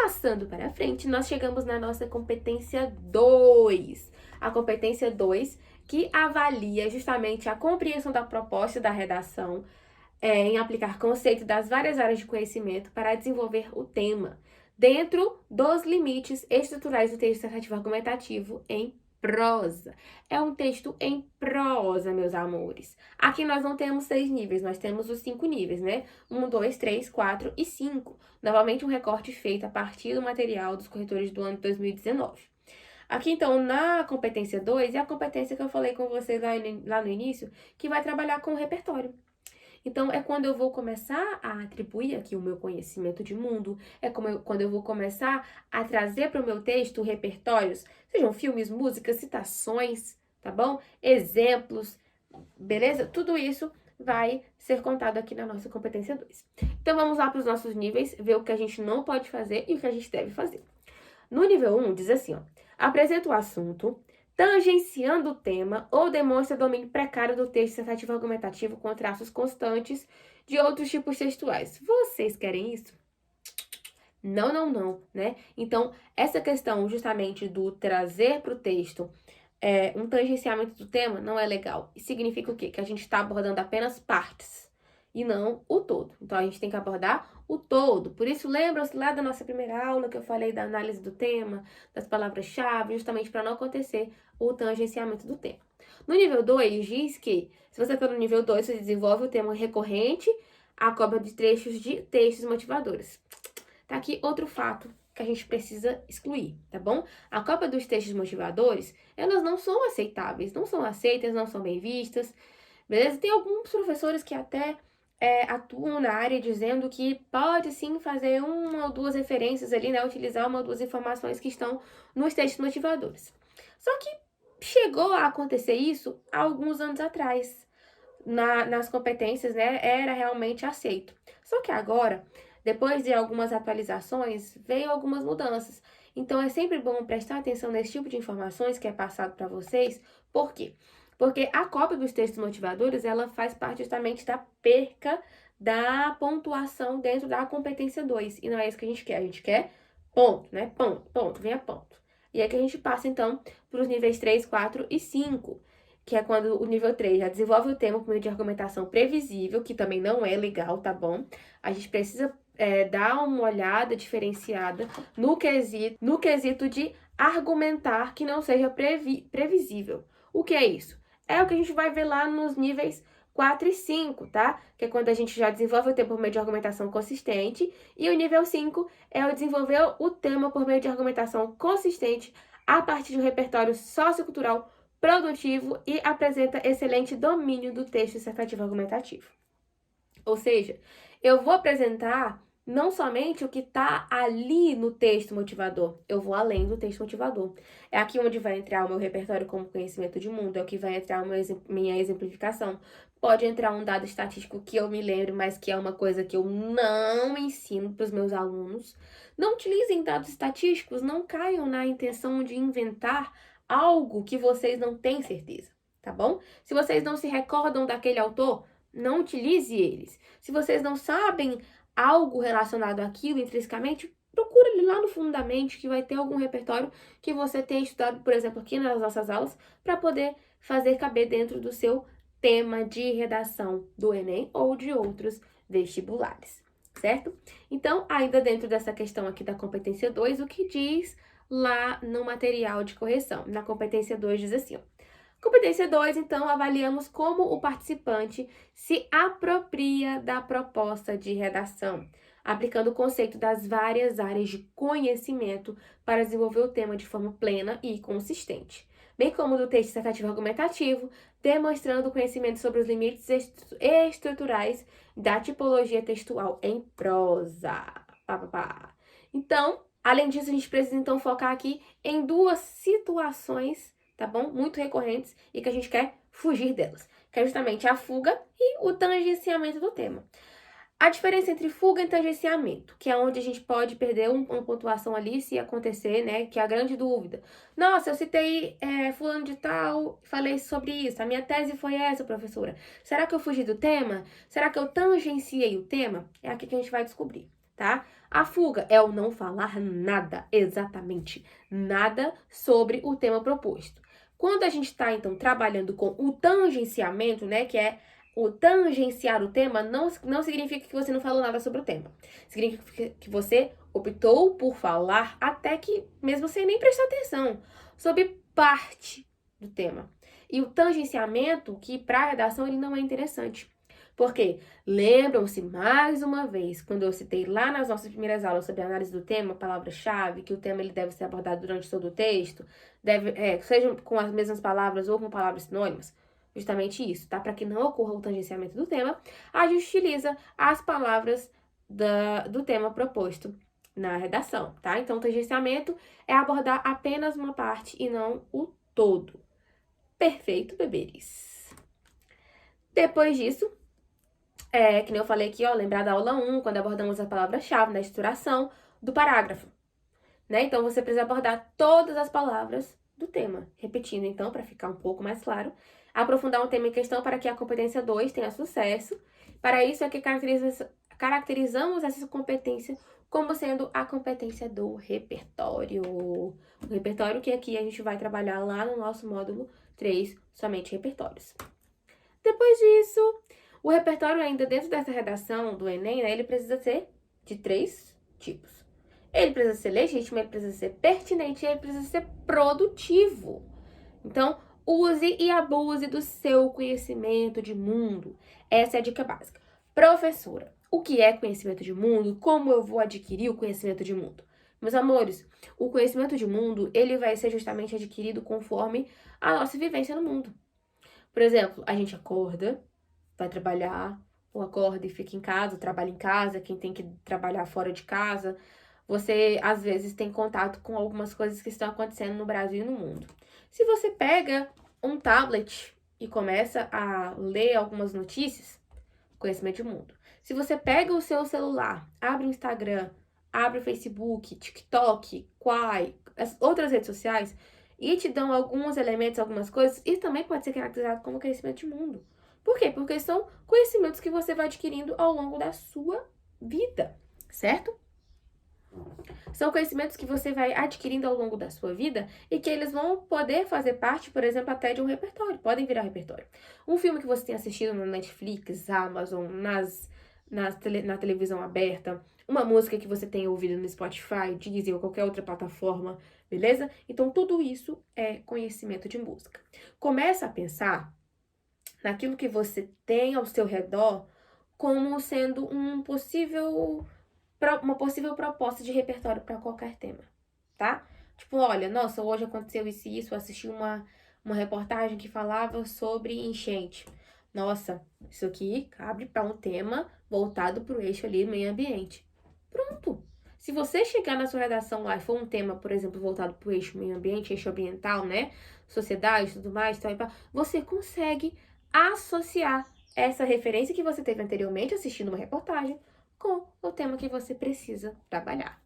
Passando para frente, nós chegamos na nossa competência 2. A competência 2, que avalia justamente a compreensão da proposta da redação, em aplicar conceitos das várias áreas de conhecimento para desenvolver o tema, dentro dos limites estruturais do texto dissertativo argumentativo em prosa. É um texto em prosa, meus amores. Aqui nós não temos 6 níveis, nós temos os 5 níveis, né? 1, 2, 3, 4 e 5. Novamente um recorte feito a partir do material dos corretores do ano de 2019. Aqui, então, na competência 2, é a competência que eu falei com vocês lá no início, que vai trabalhar com o repertório. Então, é quando eu vou começar a atribuir aqui o meu conhecimento de mundo, quando eu vou começar a trazer para o meu texto repertórios, sejam filmes, músicas, citações, tá bom? Exemplos, beleza? Tudo isso vai ser contado aqui na nossa competência 2. Então, vamos lá para os nossos níveis, ver o que a gente não pode fazer e o que a gente deve fazer. No nível 1, diz assim, ó, apresenta o assunto, tangenciando o tema ou demonstra domínio precário do texto dissertativo argumentativo com traços constantes de outros tipos textuais. Vocês querem isso? Não, não, não, né? Então, essa questão justamente do trazer para o texto um tangenciamento do tema não é legal. E significa o quê? Que a gente está abordando apenas partes e não o todo. Então, a gente tem que abordar o todo. Por isso, lembram-se lá da nossa primeira aula que eu falei da análise do tema, das palavras-chave, justamente para não acontecer o tangenciamento do tema. No nível 2, diz que, se você está no nível 2, você desenvolve o tema recorrente, a cópia de trechos de textos motivadores. Tá aqui outro fato que a gente precisa excluir, tá bom? A cópia dos textos motivadores, elas não são aceitáveis, não são aceitas, não são bem vistas, beleza? Tem alguns professores que até atuam na área dizendo que pode sim fazer uma ou duas referências ali, né? Utilizar uma ou duas informações que estão nos textos motivadores. Só que chegou a acontecer isso há alguns anos atrás. Nas competências, né? Era realmente aceito. Só que agora, depois de algumas atualizações, veio algumas mudanças. Então, é sempre bom prestar atenção nesse tipo de informações que é passado para vocês. Por quê? Porque a cópia dos textos motivadores, ela faz parte justamente da perca da pontuação dentro da competência 2. E não é isso que a gente quer. A gente quer ponto, né? Ponto, ponto, venha ponto. E é que a gente passa, então, para os níveis 3, 4 e 5, que é quando o nível 3 já desenvolve o tema por meio de argumentação previsível, que também não é legal, tá bom? A gente precisa dar uma olhada diferenciada no quesito de argumentar que não seja previsível. O que é isso? É o que a gente vai ver lá nos níveis 4 e 5, tá? Que é quando a gente já desenvolve o tema por meio de argumentação consistente. E o nível 5 é o desenvolver o tema por meio de argumentação consistente a partir de um repertório sociocultural produtivo e apresenta excelente domínio do texto dissertativo argumentativo. Ou seja, eu vou apresentar não somente o que está ali no texto motivador, eu vou além do texto motivador. É aqui onde vai entrar o meu repertório como conhecimento de mundo, é o que vai entrar minha exemplificação. Pode entrar um dado estatístico que eu me lembro, mas que é uma coisa que eu não ensino para os meus alunos. Não utilizem dados estatísticos, não caiam na intenção de inventar algo que vocês não têm certeza, tá bom? Se vocês não se recordam daquele autor, não utilize eles. Se vocês não sabem algo relacionado àquilo intrinsecamente, procura ali lá no fundo da mente que vai ter algum repertório que você tenha estudado, por exemplo, aqui nas nossas aulas, para poder fazer caber dentro do seu tema de redação do Enem ou de outros vestibulares, certo? Então, ainda dentro dessa questão aqui da competência 2, o que diz lá no material de correção? Na competência 2 diz assim, ó, competência 2, então, avaliamos como o participante se apropria da proposta de redação, aplicando o conceito das várias áreas de conhecimento para desenvolver o tema de forma plena e consistente, bem como do texto dissertativo argumentativo, demonstrando conhecimento sobre os limites estruturais da tipologia textual em prosa. Então, além disso, a gente precisa, então, focar aqui em duas situações, tá bom? Muito recorrentes e que a gente quer fugir delas, que é justamente a fuga e o tangenciamento do tema. A diferença entre fuga e tangenciamento, que é onde a gente pode perder uma pontuação ali se acontecer, né? Que é a grande dúvida. Nossa, eu citei fulano de tal, falei sobre isso, a minha tese foi essa, professora. Será que eu fugi do tema? Será que eu tangenciei o tema? É aqui que a gente vai descobrir. tá? A fuga é o não falar nada, exatamente nada sobre o tema proposto. Quando a gente está, então, trabalhando com o tangenciamento, né, que é o tangenciar o tema, não significa que você não falou nada sobre o tema. Significa que você optou por falar até que, mesmo sem nem prestar atenção, sobre parte do tema. E o tangenciamento, que para a redação ele não é interessante. Porque lembram-se mais uma vez, quando eu citei lá nas nossas primeiras aulas sobre a análise do tema, palavra-chave, que o tema ele deve ser abordado durante todo o texto, seja com as mesmas palavras ou com palavras sinônimas, justamente isso, tá? Para que não ocorra o tangenciamento do tema, a gente utiliza as palavras do tema proposto na redação, tá? Então, o tangenciamento é abordar apenas uma parte e não o todo. Perfeito, beberes. Depois disso, que nem eu falei aqui, ó, lembrar da aula 1, quando abordamos a palavra-chave na estruturação do parágrafo, né? Então, você precisa abordar todas as palavras do tema. Repetindo, então, para ficar um pouco mais claro, aprofundar um tema em questão para que a competência 2 tenha sucesso. Para isso é que caracterizamos essa competência como sendo a competência do repertório. O repertório que aqui a gente vai trabalhar lá no nosso módulo 3, somente repertórios. Depois disso, o repertório ainda dentro dessa redação do Enem, né, ele precisa ser de 3 tipos. Ele precisa ser legítimo, ele precisa ser pertinente e ele precisa ser produtivo. Então, use e abuse do seu conhecimento de mundo. Essa é a dica básica. Professora, o que é conhecimento de mundo? Como eu vou adquirir o conhecimento de mundo? Meus amores, o conhecimento de mundo, ele vai ser justamente adquirido conforme a nossa vivência no mundo. Por exemplo, a gente acorda, vai trabalhar, ou acorda e fica em casa, trabalha em casa, quem tem que trabalhar fora de casa. Você, às vezes, tem contato com algumas coisas que estão acontecendo no Brasil e no mundo. Se você pega um tablet e começa a ler algumas notícias, conhecimento de mundo. Se você pega o seu celular, abre o Instagram, abre o Facebook, TikTok, Quai, as outras redes sociais, e te dão alguns elementos, algumas coisas, isso também pode ser caracterizado como conhecimento de mundo. Por quê? Porque são conhecimentos que você vai adquirindo ao longo da sua vida, certo? São conhecimentos que você vai adquirindo ao longo da sua vida e que eles vão poder fazer parte, por exemplo, até de um repertório, podem virar repertório. Um filme que você tem assistido na Netflix, Amazon, na televisão aberta, uma música que você tem ouvido no Spotify, Deezer ou qualquer outra plataforma, beleza? Então, tudo isso é conhecimento de música. Começa a pensar naquilo que você tem ao seu redor como sendo uma possível proposta de repertório para qualquer tema, tá? Tipo, olha, nossa, hoje aconteceu isso e isso, eu assisti uma reportagem que falava sobre enchente. Nossa, isso aqui cabe para um tema voltado para o eixo ali do meio ambiente. Pronto. Se você chegar na sua redação lá e for um tema, por exemplo, voltado para o eixo meio ambiente, eixo ambiental, né? Sociedade e tudo mais, você consegue associar essa referência que você teve anteriormente assistindo uma reportagem com o tema que você precisa trabalhar.